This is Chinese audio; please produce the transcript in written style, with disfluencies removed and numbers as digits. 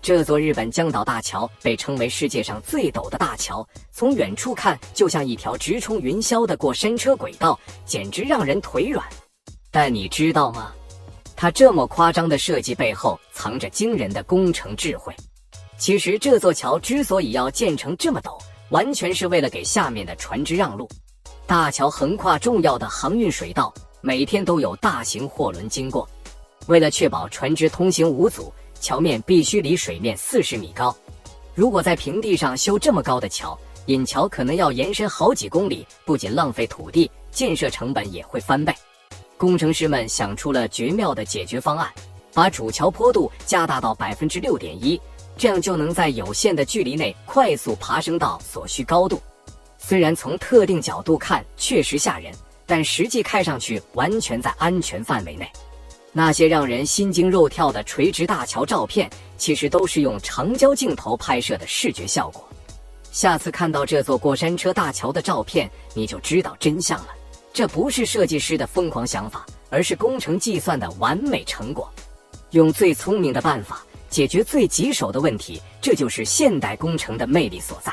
这座日本江岛大桥被称为世界上最陡的大桥，从远处看就像一条直冲云霄的过山车轨道，简直让人腿软。但你知道吗？它这么夸张的设计背后藏着惊人的工程智慧。其实这座桥之所以要建成这么陡，完全是为了给下面的船只让路。大桥横跨重要的航运水道，每天都有大型货轮经过。为了确保船只通行无阻，桥面必须离水面40米高。如果在平地上修这么高的桥，引桥可能要延伸好几公里，不仅浪费土地，建设成本也会翻倍。工程师们想出了绝妙的解决方案，把主桥坡度加大到 6.1%， 这样就能在有限的距离内快速爬升到所需高度。虽然从特定角度看确实吓人，但实际看上去完全在安全范围内。那些让人心惊肉跳的垂直大桥照片，其实都是用长焦镜头拍摄的视觉效果。下次看到这座过山车大桥的照片，你就知道真相了。这不是设计师的疯狂想法，而是工程计算的完美成果。用最聪明的办法解决最棘手的问题，这就是现代工程的魅力所在。